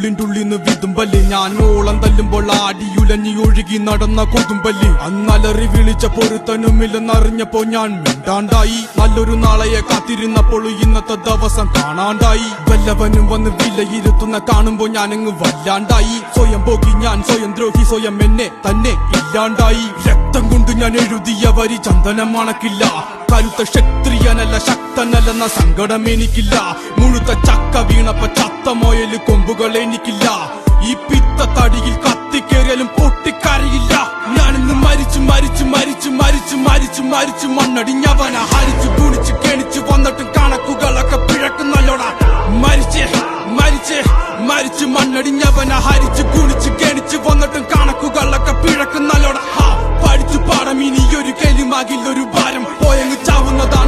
ഉള്ളിൻ്റെ വിതുമ്പല് ഞാൻ ഓളം തല്ലുമ്പോൾ ആടിയുലഞ്ഞി ഒഴുകി നടന്ന കൊതുമ്പല് അന്നലറി വിളിച്ച പൊരുത്തനുമില്ലെന്നറിഞ്ഞപ്പോ ഞാൻ മിണ്ടാണ്ടായി നല്ലൊരു നാളെയെ കാത്തിരുന്നപ്പോൾ ഇന്നത്തെ ദിവസം കാണാണ്ടായി വല്ലവനും വന്ന് വിലയിരുത്തുന്ന കാണുമ്പോ ഞാനങ്ങ് വല്ലാണ്ടായി സ്വയം പോകി ഞാൻ സ്വയം ദ്രോഹി സ്വയം എന്നെ തന്നെ ഇല്ലാണ്ടായി രക്തം കൊണ്ട് ഞാൻ എഴുതിയ വരി ചന്ദനം മണക്കില്ല കരുത്ത ക്ഷത്രിയനല്ല ശക്തനല്ലെന്ന സങ്കടം എനിക്കില്ല മുഴുത്ത ചക്ക വീണപ്പ ചത്ത മൊയല് കൊമ്പുകൾ എനിക്കില്ല ഈ പിത്ത തടിയിൽ കത്തിക്കേറിയാലും പൊട്ടിക്കരയില്ല ഞാനിന്ന് മരിച്ചു മരിച്ചു മരിച്ചു മരിച്ചു മരിച്ചു മരിച്ചു മണ്ണടിഞ്ഞവന ഹരിച്ചു കുണിച്ചു കെണിച്ചു വന്നിട്ടും കണക്കുകളൊക്കെ പിഴക്കുന്നല്ലോടാ മരിച്ചേ മരിച്ചേ മരിച്ചു മണ്ണടിഞ്ഞവന ഹരിച്ചു കുണിച്ചു കെണിച്ചു വന്നിട്ടും കണക്കുകളൊക്കെ പിഴക്കുന്നല്ലോടാ പഠിച്ചു പാടം ഇനിയൊരു കെലിമാകിൽ ഒരു ഭാരം പോയങ്ങ് ചാവുന്നതാണ്